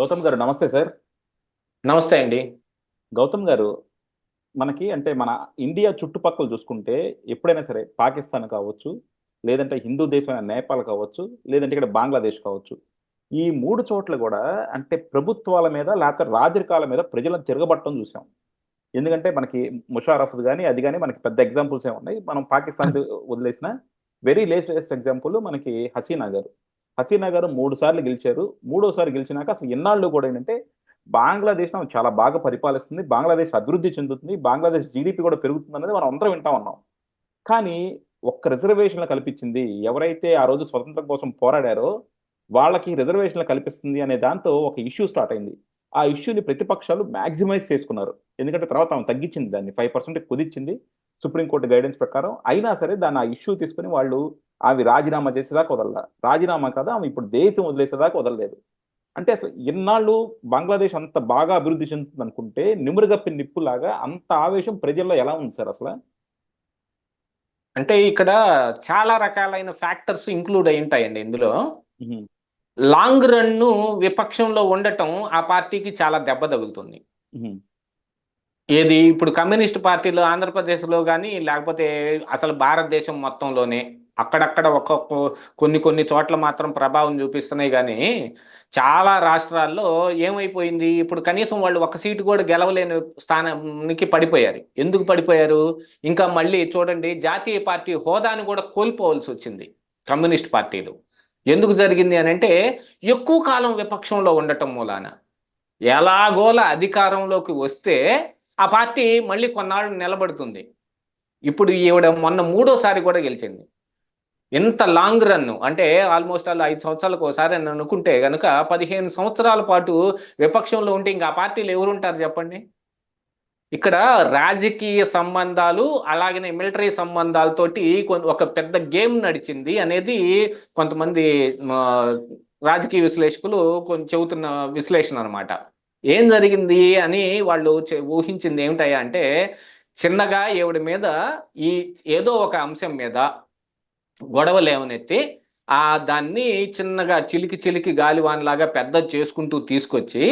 గౌతమ్ గారు నమస్తే సార్. నమస్తే అండి. గౌతమ్ గారు, మనకి అంటే మన ఇండియా చుట్టుపక్కల చూసుకుంటే ఎప్పుడైనా సరే పాకిస్తాన్ కావచ్చు, లేదంటే హిందూ దేశమైన నేపాల్ కావచ్చు, లేదంటే ఇక్కడ బంగ్లాదేశ్ కావచ్చు. ఈ 3 చోట్ల గూడా అంటే ప్రభుత్వాల మీద లేకపోతే రాజరికాల మీద ప్రజలను తిరగబట్టడం చూసాం. ఎందుకంటే మనకి ముషారఫ్‌ది గాని, అది గాని మనకి పెద్ద ఎగ్జాంపుల్సే ఉన్నాయి. మనం పాకిస్తాన్‌ది వదిలేసినా వెరీ లేటెస్ట్ ఎగ్జాంపుల్ మనకి హసీనా గారు. హసీనా గారు 3 సార్లు గెలిచారు. మూడోసారి గెలిచినాక అసలు ఇన్నాళ్ళు కూడా ఏంటంటే బంగ్లాదేశ్‌ని ఆమె చాలా బాగా పరిపాలిస్తుంది. బంగ్లాదేశ్ అభివృద్ధి చెందుతుంది. బంగ్లాదేశ్ జీడీపీ కూడా పెరుగుతుందనేది మనం అందరం వింటా ఉన్నాం. కానీ ఒక్క రిజర్వేషన్‌లు కల్పించింది. ఎవరైతే ఆ రోజు స్వతంత్రం కోసం పోరాడారో వాళ్ళకి రిజర్వేషన్‌లు కల్పిస్తుంది అనే దాంతో ఒక ఇష్యూ స్టార్ట్ అయింది. ఆ ఇష్యూని ప్రతిపక్షాలు మాక్సిమైజ్ చేసుకున్నారు. ఎందుకంటే తర్వాత ఆమె తగ్గించింది దాన్ని 5% కుదించింది. సుప్రీం కోర్ట్ గైడెన్స్ ప్రకారం. అయినా సరే దాన్ని ఆ ఇష్యూ తీసుకొని వాళ్ళు ఆమె రాజీనామా చేసేదాకా వదలల. రాజీనామా కాదు ఆమె ఇప్పుడు దేశం వదిలేసేదాకా వదలలేదు. అంటే అసలు ఇన్నాళ్ళు బంగ్లాదేశ్ అంత బాగా అభివృద్ధి చెందుతుందనుకుంటే నిమురుగప్పిన నిప్పులాగా అంత ఆవేశం ప్రజల్లో ఎలా ఉంది సార్ అసల? అంటే ఇక్కడ చాలా రకాలైన ఫ్యాక్టర్స్ ఇంక్లూడ్ అయి ఉంటాయండి ఇందులో. హుహు. లాంగ్ రన్‌ను విపక్షంలో ఉండటం ఆ పార్టీకి చాలా దెబ్బ తగులుతుంది. హుహు. ఏది ఇప్పుడు కమ్యూనిస్ట్ పార్టీలు ఆంధ్రప్రదేశ్‌లో గాని, లేకపోతే అసలు భారతదేశం మొత్తంలోనే అక్కడక్కడ ఒక్కొక్క కొన్ని కొన్ని చోట్ల మాత్రం ప్రభావం చూపిస్తున్నాయి గానీ, చాలా రాష్ట్రాల్లో ఏమైపోయింది, ఇప్పుడు కనీసం వాళ్ళు ఒక్క సీటు కూడా గెలవలేని స్థానానికి పడిపోయారు. ఎందుకు పడిపోయారు? ఇంకా మళ్ళీ చూడండి, జాతీయ పార్టీ హోదాను కూడా కోల్పోవాల్సొచ్చింది కమ్యూనిస్ట్ పార్టీలు. ఎందుకు జరిగింది అనంటే, ఎక్కువ కాలం విపక్షంలో ఉండటం మూలాన. ఎలాగోలా అధికారంలోకి వస్తే ఆ పార్టీ మళ్ళీ కొన్నాళ్ళు నిలబడుతుంది. ఇప్పుడు ఈవిడ మొన్న మూడోసారి కూడా గెలిచింది. ఇంత లాంగ్ రన్ అంటే ఆల్మోస్ట్ ఆల్ 5 సంవత్సరాలకు ఒకసారి అని అనుకుంటే గనుక 15 సంవత్సరాల పాటు విపక్షంలో ఉంటే ఇంకా ఆ పార్టీలో ఎవరుంటారు చెప్పండి? ఇక్కడ రాజకీయ సంబంధాలు అలాగనే మిలిటరీ సంబంధాలతోటి ఒక పెద్ద గేమ్ నడిచింది అనేది కొంతమంది ఆహ్, రాజకీయ విశ్లేషకులు కొంచెం చెబుతున్న విశ్లేషణ అనమాట. ఏం జరిగింది అని వాళ్ళు ఊహించింది ఏమిటయ్యా అంటే, చిన్నగా ఈవిడ మీద ఈ ఏదో ఒక అంశం మీద గొడవ లేవనెత్తి దాన్ని చిన్నగా చిలికి చిలికి గాలివానలాగా పెద్దది చేసుకుంటూ తీసుకొచ్చి,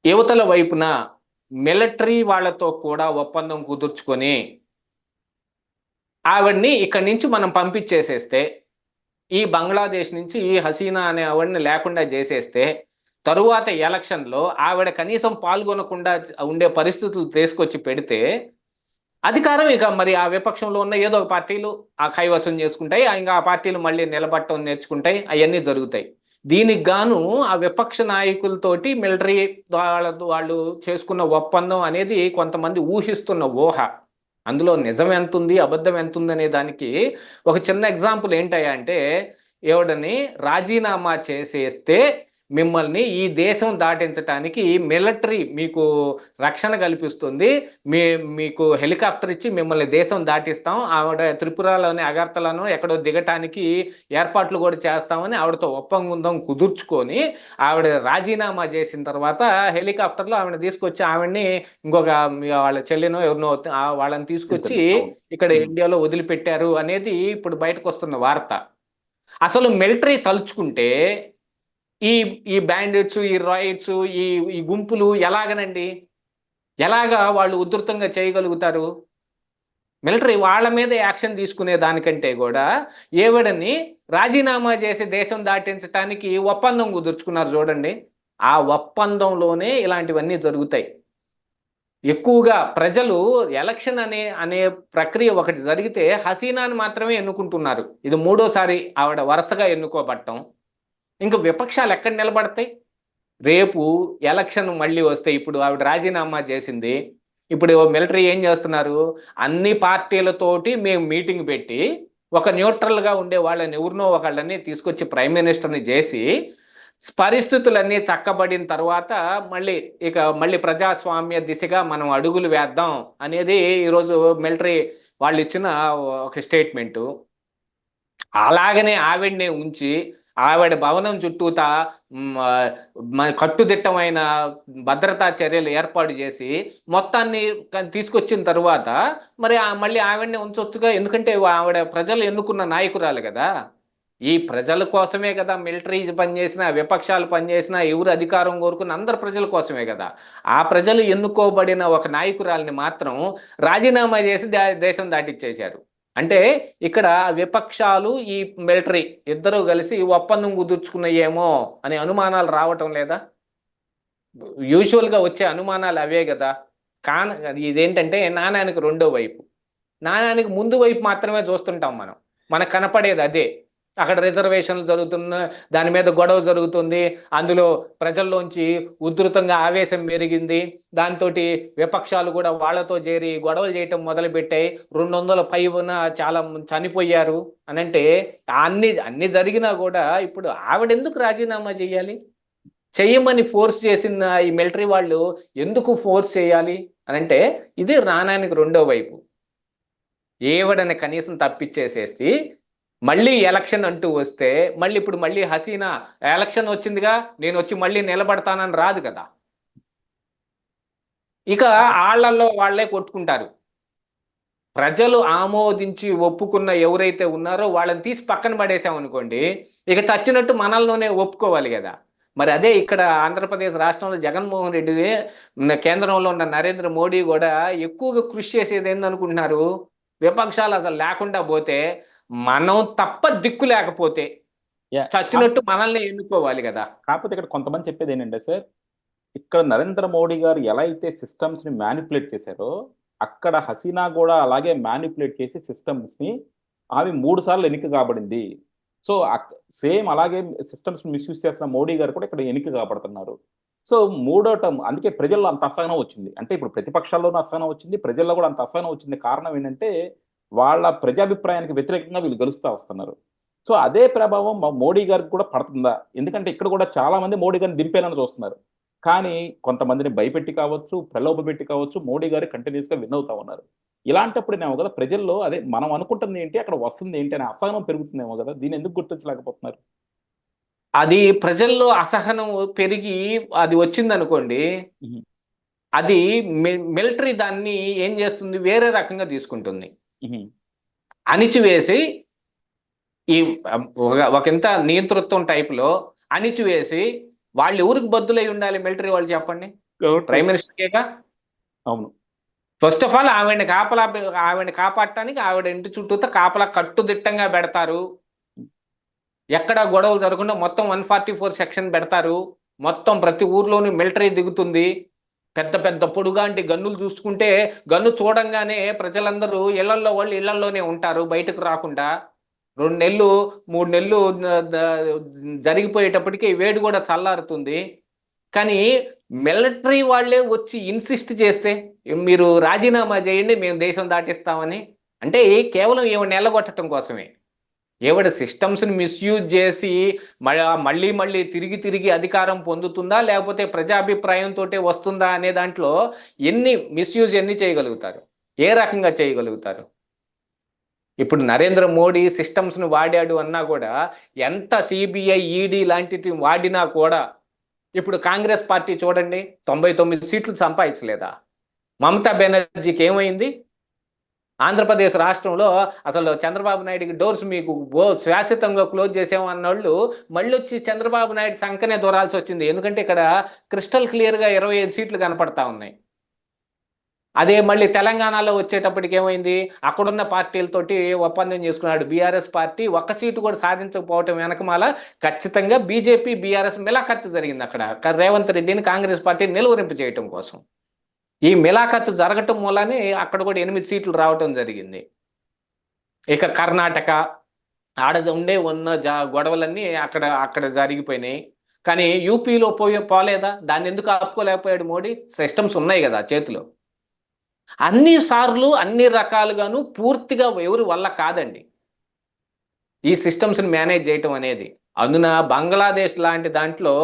యువతల వైపున మిలిటరీ వాళ్ళతో కూడా ఒప్పందం కుదుర్చుకొని, ఆవిడని ఇక్కడి నుంచి మనం పంపించేసేస్తే, ఈ బంగ్లాదేశ్ నుంచి ఈ హసీనా అనే ఆవిడని లేకుండా చేసేస్తే, తరువాత ఎలక్షన్‌లో ఆవిడ కనీసం పాల్గొనకుండా ఉండే పరిస్థితులు తీసుకొచ్చి పెడితే, అధికారం ఇక మరి ఆ విపక్షంలో ఉన్న ఏదో ఒక పార్టీలు కైవసం చేసుకుంటాయి. ఇంక ఆ పార్టీలు మళ్ళీ నిలబడటం నేర్చుకుంటాయి. అయన్నీ జరుగుతాయి. దీనికి గాను ఆ విపక్ష నాయకులతోటి మిలిటరీ వాళ్ళు చేసుకున్న ఒప్పందం అనేది కొంతమంది ఊహిస్తున్న ఊహ. అందులో నిజం ఎంతుంది? అబద్ధం ఎంతుందనే దానికి ఒక చిన్న ఎగ్జాంపుల్ ఏంటయ్యా అంటే, ఈవిడని రాజీనామా చేసేస్తే మిమ్మల్ని ఈ దేశం దాటించటానికి మిలిటరీ మీకు రక్షణ కల్పిస్తుంది. మీ మీకు హెలికాప్టర్ ఇచ్చి మిమ్మల్ని దేశం దాటిస్తాం. ఆవిడ త్రిపురలోని అగర్తలను ఎక్కడో దిగటానికి ఏర్పాట్లు కూడా చేస్తామని ఆవిడతో ఒప్పందం కుదుర్చుకొని, ఆవిడ రాజీనామా చేసిన తర్వాత హెలికాప్టర్‌లో ఆవిడని తీసుకొచ్చి ఆవిడని ఇంకొక వాళ్ళ చెల్లినో ఎవరినో వాళ్ళని తీసుకొచ్చి ఇతను. అవును. ఇక్కడ హ్మ్. ఇండియాలో వదిలిపెట్టారు అనేది ఇప్పుడు బయటకొస్తున్న వార్త. అసలు మిలిటరీ తలుచుకుంటే ఈ ఈ బ్యాండిట్స్, ఈ రాయిట్స్, ఈ ఈ గుంపులు ఎలాగనండి? ఎలాగా వాళ్ళు ఉధృతంగా చేయగలుగుతారు? మిలిటరీ వాళ్ళ మీద యాక్షన్ తీసుకునే దానికంటే గూడా, ఈవిడని రాజీనామా చేసి దేశం దాటించటానికి ఒప్పందం కుదుర్చుకున్నారు చూడండి. ఆ ఒప్పందంలోనే ఇలాంటివన్నీ జరుగుతాయి. ఎక్కువగా ప్రజలు ఎలక్షన్ అనే ప్రక్రియ ఒకటి జరిగితే హసీనాని మాత్రమే ఎన్నుకుంటున్నారు. ఇది మూడోసారి ఆవిడ వరుసగా ఎన్నుకోబట్టం. ఇంక విపక్షాలు ఎక్కడ నిలబడతాయి? రేపు ఎలక్షన్ మళ్ళీ వస్తే ఇప్పుడు ఆవిడ రాజీనామా చేసింది. ఇప్పుడు మిలిటరీ ఏం చేస్తున్నారు? అన్ని పార్టీలతోటి మేము మీటింగ్ పెట్టి, ఒక న్యూట్రల్‌గా ఉండే వాళ్ళని ఎవరినో ఒకళ్ళని తీసుకొచ్చి ప్రైమ్ మినిస్టర్‌ని చేసి, పరిస్థితులన్నీ చక్కబడిన తర్వాత మళ్ళీ ప్రజాస్వామ్య దిశగా మనం అడుగులు వేద్దాం అనేది ఈరోజు మిలిటరీ వాళ్ళిచ్చిన ఒక స్టేట్మెంటు. అలాగనే ఆవిడనే ఉంచి, ఆవిడ భవనం చుట్టూతా కట్టుదిట్టమైన భద్రతా చర్యలు ఏర్పాటు చేసి, మొత్తాన్ని తీసుకొచ్చిన తరువాత మరి మళ్ళీ ఆవిడనే ఉంచొచ్చుగా. ఎందుకంటే ఆవిడ ప్రజలు ఎన్నుకున్న నాయకురాలు గదా! ఈ ప్రజల కోసమే కదా మిలిటరీ పనిచేసిన, విపక్షాలు పనిచేసిన, ఎవరు అధికారం కోరుకున్న అందరు ప్రజల కోసమే కదా. ఆ ప్రజలు ఎన్నుకోబడిన ఒక నాయకురాలిని మాత్రం రాజీనామా చేసి దేశం దాటిచ్చేశారు. అంటే ఇక్కడ విపక్షాలు ఈ మిలిటరీ ఇద్దరు కలిసి ఒప్పందం కుదుర్చుకున్నాయేమో అనే అనుమానాలు రావటం లేదా? యూజువల్గా వచ్చే అనుమానాలు అవే కదా. ఇదేంటంటే నాణానికి రెండో వైపు. నాణానికి ముందు వైపు మాత్రమే చూస్తుంటాం మనం. మనకు కనపడేది అదే. అక్కడ రిజర్వేషన్లు జరుగుతున్న దాని మీద గొడవ జరుగుతుంది. అందులో ప్రజల్లోంచి ఉధృతంగా ఆవేశం పెరిగింది. దాంతో విపక్షాలు కూడా వాళ్ళతో చేరి గొడవలు చేయటం మొదలుపెట్టాయి. 200 పైన చాలా చనిపోయారు అని అంటే అన్ని జరిగినా కూడా ఇప్పుడు ఆవిడెందుకు రాజీనామా చేయాలి? చెయ్యమని ఫోర్స్ చేసిన ఈ మిలిటరీ వాళ్ళు ఎందుకు ఫోర్స్ చేయాలి అని అంటే ఇది నాణానికి రెండో వైపు. ఏవడని కనీసం తప్పిచ్చేసేసి మళ్ళీ ఎలక్షన్ అంటూ వస్తే మళ్ళీ హసీనా ఎలక్షన్ వచ్చిందిగా నేను వచ్చి మళ్ళీ నిలబడతానని రాదు కదా. ఇక ఆళ్లలో వాళ్లే కొట్టుకుంటారు. ప్రజలు ఆమోదించి ఒప్పుకున్న ఎవరైతే ఉన్నారో వాళ్ళని తీసి పక్కన పడేసామనుకోండి, ఇక చచ్చినట్టు మనల్లోనే ఒప్పుకోవాలి కదా. మరి అదే ఇక్కడ ఆంధ్రప్రదేశ్ రాష్ట్రంలో జగన్మోహన్ రెడ్డి, కేంద్రంలో ఉన్న నరేంద్ర మోడీ కూడా ఎక్కువగా కృషి చేసేది ఏందనుకుంటున్నారు? విపక్షాలు అసలు లేకుండా పోతే, మనం తప్ప దిక్కు లేకపోతే చచ్చినట్టు మనల్ని ఎన్నుకోవాలి కదా. కాకపోతే ఇక్కడ కొంతమంది చెప్పేది ఏంటంటే సార్, ఇక్కడ నరేంద్ర మోడీ గారు ఎలా అయితే సిస్టమ్స్ ని మ్యానిపులేట్ చేశారో అక్కడ హసీనా కూడా అలాగే మ్యానిపులేట్ చేసి సిస్టమ్స్ ని ఆమె 3 సార్లు ఎన్నిక కాబడింది. సో సేమ్ అలాగే సిస్టమ్స్ మిస్యూజ్ చేస్తున్న మోడీ గారు కూడా ఇక్కడ ఎన్నిక కాబడుతున్నారు. సో మూడో టర్మ్ అందుకే ప్రజల్లో అంత అసహనం వచ్చింది. అంటే ఇప్పుడు ప్రతిపక్షాల్లోనూ అసహనం వచ్చింది, ప్రజల్లో కూడా అంత అసహనం వచ్చింది. కారణం ఏంటంటే వాళ్ళ ప్రజాభిప్రాయానికి వ్యతిరేకంగా వీళ్ళు గెలుస్తూ వస్తున్నారు. సో అదే ప్రభావం మోడీ గారికి కూడా పడుతుందా? ఎందుకంటే ఇక్కడ కూడా చాలా మంది మోడీ గారిని దింపేయాలని చూస్తున్నారు. కానీ కొంతమందిని భయపెట్టి కావచ్చు, ప్రలోభపెట్టి కావచ్చు, మోడీ గారు కంటిన్యూస్‌గా విన్ అవుతా ఉన్నారు. ఇలాంటప్పుడేమో కదా ప్రజల్లో అదే మనం అనుకుంటుంది ఏంటి, అక్కడ వస్తుంది ఏంటి అనే అసహనం పెరుగుతుందేమో కదా! దీన్ని ఎందుకు గుర్తించలేకపోతున్నారు? అది ప్రజల్లో అసహనం పెరిగి అది వచ్చిందనుకోండి, హుహు. అది మిలిటరీ దాన్ని ఏం చేస్తుంది, వేరే రకంగా తీసుకుంటుంది. హుహు. అణిచివేసి ఈ ఒకంత నియంతృత్వం టైప్‌లో అణిచివేసి వాళ్ళు ఎవరికి బద్దులై ఉండాలి మిలిటరీ వాళ్ళు చెప్పండి? ప్రైమ్ మినిస్టర్‌కేగా. అవును. ఫస్ట్ ఆఫ్ ఆల్ ఆవిడని కాపాడటానికి ఆవిడ ఇంటి చుట్టూతా కాపలా కట్టుదిట్టంగా పెడతారు. ఎక్కడ గొడవలు జరగకుండా మొత్తం 144 సెక్షన్ పెడతారు. మొత్తం ప్రతి ఊర్లోనూ మిలిటరీ దిగుతుంది. పెద్ద పెద్ద పొడుగాంటి గన్నులు చూసుకుంటే గన్ను చూడంగానే ప్రజలందరూ ఇళ్లల్లో వాళ్ళు ఇళ్లల్లోనే ఉంటారు బయటకు రాకుండా. 2 నెలలు 3 నెలలు జరిగిపోయేటప్పటికి వేడి కూడా చల్లారుతుంది. కానీ మిలిటరీ వాళ్ళే వచ్చి ఇన్సిస్ట్ చేస్తే మీరు రాజీనామా చేయండి మేము దేశం దాటిస్తామని అంటే కేవలం ఈవిడ నెలగొట్టడం కోసమే. ఈవిడ సిస్టమ్స్ని మిస్యూజ్ చేసి మళ్ళీ తిరిగి అధికారం పొందుతుందా లేకపోతే ప్రజాభిప్రాయంతో వస్తుందా అనే దాంట్లో ఎన్ని చేయగలుగుతారు, ఏ రకంగా చేయగలుగుతారు? ఇప్పుడు నరేంద్ర మోడీ సిస్టమ్స్ను వాడాడు అన్నా కూడా ఎంత సిబిఐ ఈడీ లాంటివి వాడినా కూడా ఇప్పుడు కాంగ్రెస్ పార్టీ చూడండి 99 సీట్లు సంపాదించలేదా? మమతా బెనర్జీకి ఏమైంది? ఆంధ్రప్రదేశ్ రాష్ట్రంలో అసలు చంద్రబాబు నాయుడికి డోర్స్ మీకు శాశ్వతంగా క్లోజ్ చేసామన్నోళ్ళు మళ్ళీ వచ్చి చంద్రబాబు నాయుడు సంకనే దూరాల్సి వచ్చింది. ఎందుకంటే ఇక్కడ క్రిస్టల్ క్లియర్గా 25 సీట్లు కనపడతా ఉన్నాయి. అదే మళ్ళీ తెలంగాణలో వచ్చేటప్పటికి ఏమైంది? అక్కడున్న పార్టీలతోటి ఒప్పందం చేసుకున్నాడు బీఆర్ఎస్ పార్టీ. ఒక్క సీటు కూడా సాధించకపోవటం వెనకమాల ఖచ్చితంగా బీజేపీ బీఆర్ఎస్ మిలాఖత్తు జరిగింది. అక్కడ రేవంత్ రెడ్డిని కాంగ్రెస్ పార్టీ నిలువరింపు చేయటం కోసం. ఈ మిలాఖత్తు జరగటం మూలనే అక్కడ కూడా 8 సీట్లు రావటం జరిగింది. ఇక కర్ణాటక ఆడ ఉన్న గొడవలన్నీ అక్కడ జరిగిపోయినాయి. కానీ యూపీలో పోలేదా? దాన్ని ఎందుకు ఆపుకోలేకపోయాడు మోడీ? సిస్టమ్స్ ఉన్నాయి కదా చేతిలో. అన్ని సార్లు అన్ని రకాలుగాను పూర్తిగా ఎవరి వల్ల కాదండి ఈ సిస్టమ్స్ని మేనేజ్ చేయటం అనేది. అందున బంగ్లాదేశ్ లాంటి దాంట్లో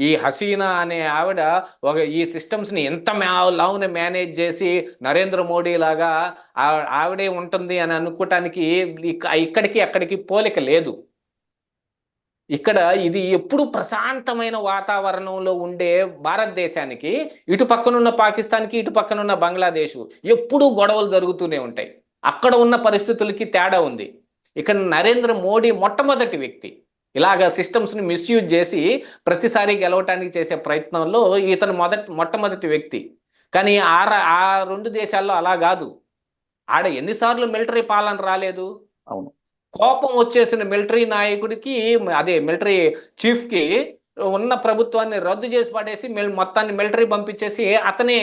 ఈ హసీనా అనే ఆవిడ ఈ సిస్టమ్స్ని ఎంత లావున మేనేజ్ చేసి నరేంద్ర మోడీ లాగా ఆవిడే ఉంటుంది అని అనుకోవటానికి ఇక్కడికి అక్కడికి పోలిక లేదు. ఇక్కడ ఇది ఎప్పుడు ప్రశాంతమైన వాతావరణంలో ఉండే భారతదేశానికి ఇటు పక్కనున్న పాకిస్తాన్కి ఇటు పక్కనున్న బంగ్లాదేశ్ ఎప్పుడూ గొడవలు జరుగుతూనే ఉంటాయి. అక్కడ ఉన్న పరిస్థితులకి తేడా ఉంది. ఇక్కడ నరేంద్ర మోడీ మొట్టమొదటి వ్యక్తి ఇలాగ సిస్టమ్స్ని మిస్యూజ్ చేసి ప్రతిసారి గెలవటానికి చేసే ప్రయత్నంలో ఇతను మొట్టమొదటి వ్యక్తి. కానీ ఆ రెండు దేశాల్లో అలా కాదు. ఆడ ఎన్నిసార్లు మిలిటరీ పాలన రాలేదు. అవును. కోపం వచ్చేసిన మిలిటరీ నాయకుడికి, అదే మిలిటరీ చీఫ్కి ఉన్న ప్రభుత్వాన్ని రద్దు చేసి పడేసి మొత్తాన్ని మిలిటరీ పంపించేసి అతనే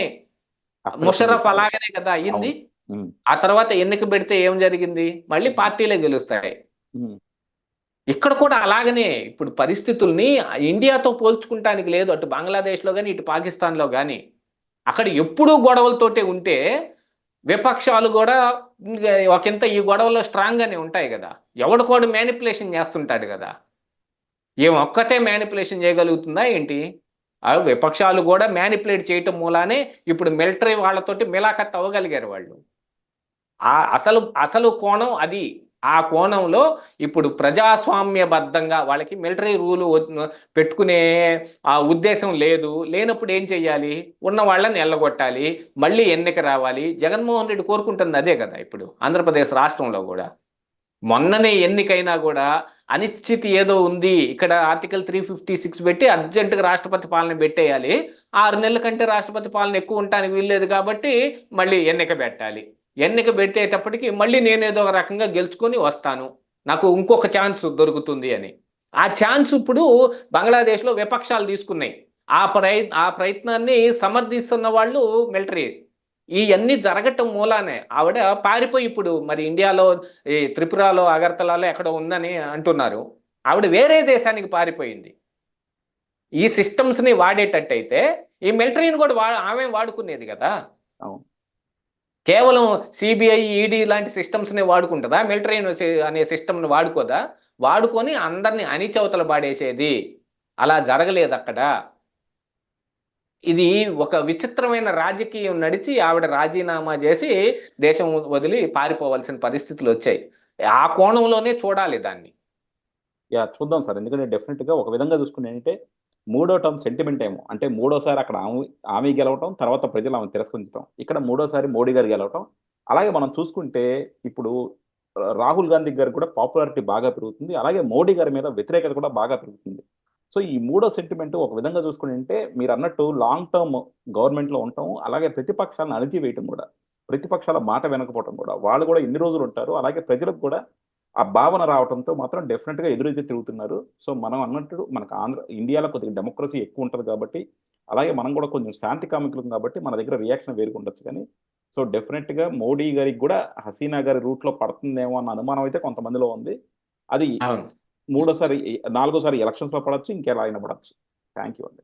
ముషరఫ్ అలాగనే కదా అయ్యింది. ఆ తర్వాత ఎన్నిక పెడితే ఏం జరిగింది? మళ్ళీ పార్టీలే గెలుస్తాయి. ఇక్కడ కూడా అలాగనే ఇప్పుడు పరిస్థితుల్ని ఇండియాతో పోల్చుకుంటానికి లేదు. అటు బంగ్లాదేశ్లో కానీ ఇటు పాకిస్తాన్లో కానీ అక్కడ ఎప్పుడూ గొడవలతోటే ఉంటే విపక్షాలు కూడా ఒకంత ఈ గొడవలో స్ట్రాంగ్గానే ఉంటాయి కదా. ఎవడికోడు మ్యానిపులేషన్ చేస్తుంటాడు కదా. ఏం ఒక్కటే మ్యానిపులేషన్ చేయగలుగుతుందా ఏంటి? విపక్షాలు కూడా మ్యానిపులేట్ చేయటం మూలానే ఇప్పుడు మిలిటరీ వాళ్ళతోటి మిలాఖత్ అవ్వగలిగారు వాళ్ళు. అసలు కోణం అది. ఆ కోణంలో ఇప్పుడు ప్రజాస్వామ్యబద్ధంగా వాళ్ళకి మిలిటరీ రూలు పెట్టుకునే ఆ ఉద్దేశం లేనప్పుడు ఏం చెయ్యాలి? ఉన్న వాళ్ళని ఎల్లగొట్టాలి, మళ్ళీ ఎన్నిక రావాలి. జగన్మోహన్ రెడ్డి కోరుకుంటుంది అదే కదా. ఇప్పుడు ఆంధ్రప్రదేశ్ రాష్ట్రంలో కూడా మొన్ననే ఎన్నికైనా కూడా అనిశ్చితి ఏదో ఉంది. ఇక్కడ ఆర్టికల్ 356 పెట్టి అర్జెంటుగా రాష్ట్రపతి పాలన పెట్టేయాలి. 6 నెలల కంటే రాష్ట్రపతి పాలన ఎక్కువ ఉండటానికి వీల్లేదు కాబట్టి మళ్ళీ ఎన్నిక పెట్టాలి. ఎన్నిక పెట్టేటప్పటికి మళ్ళీ నేనేదో ఒక రకంగా గెలుచుకొని వస్తాను, నాకు ఇంకొక ఛాన్స్ దొరుకుతుంది అని. ఆ ఛాన్స్ ఇప్పుడు బంగ్లాదేశ్లో విపక్షాలు తీసుకున్నాయి. ఆ ప్రయత్నాన్ని సమర్థిస్తున్న వాళ్ళు మిలిటరీ. ఇవన్నీ జరగటం మూలానే ఆవిడ పారిపోయి ఇప్పుడు మరి ఇండియాలో ఈ త్రిపురలో అగర్తలాలో ఎక్కడో ఉందని అంటున్నారు. ఆవిడ వేరే దేశానికి పారిపోయింది. ఈ సిస్టమ్స్ని వాడేటట్టయితే ఈ మిలిటరీని కూడా ఆమె వాడుకునేది కదా. కేవలం సిబిఐ, ఈడీ లాంటి సిస్టమ్స్ని వాడుకుంటుందా? మిలిటరీ అనే సిస్టమ్ని వాడుకోదా? వాడుకొని అందరినీ అణిచవతల పాడేసేది. అలా జరగలేదు అక్కడ. ఇది ఒక విచిత్రమైన రాజకీయం నడిచి ఆవిడ రాజీనామా చేసి దేశం వదిలి పారిపోవాల్సిన పరిస్థితులు వచ్చాయి. ఆ కోణంలోనే చూడాలి దాన్ని. చూద్దాం సార్. ఎందుకంటే డెఫినెట్గా ఒక విధంగా చూసుకుని ఏంటంటే మూడో టర్మ్ సెంటిమెంట్ ఏమో అంటే మూడోసారి అక్కడ ఆమె గెలవటం, తర్వాత ప్రజలు ఆమె తిరస్కరించడం, ఇక్కడ మూడోసారి మోడీ గారు గెలవటం. అలాగే మనం చూసుకుంటే ఇప్పుడు రాహుల్ గాంధీ గారు కూడా పాపులారిటీ బాగా పెరుగుతుంది. అలాగే మోడీ గారి మీద వ్యతిరేకత కూడా బాగా పెరుగుతుంది. సో ఈ మూడో సెంటిమెంట్ ఒక విధంగా చూసుకుని అంటే మీరు అన్నట్టు లాంగ్ టర్మ్ గవర్నమెంట్లో ఉండటం, అలాగే ప్రతిపక్షాలను అణిచివేయటం కూడా, ప్రతిపక్షాల మాట వినకపోవటం కూడా, వాళ్ళు కూడా ఎన్ని రోజులు ఉంటారు, అలాగే ప్రజలకు కూడా ఆ భావన రావడంతో మాత్రం డెఫినెట్గా ఎదురైతే తిరుగుతున్నారు. సో మనం అన్నట్టు మనకు ఇండియాలో కొద్దిగా డెమోక్రసీ ఎక్కువ ఉంటుంది కాబట్టి, అలాగే మనం కూడా కొంచెం శాంతి కామికులం కాబట్టి మన దగ్గర రియాక్షన్ వేరుగా ఉండొచ్చు. కానీ సో డెఫినెట్గా మోడీ గారికి కూడా హసీనా గారి రూట్లో పడుతుందేమో అన్న అనుమానం అయితే కొంతమందిలో ఉంది. అది 4 సారి ఎలక్షన్స్లో పడవచ్చు, ఇంకెలా అయినా పడవచ్చు. థ్యాంక్ యూ అండి.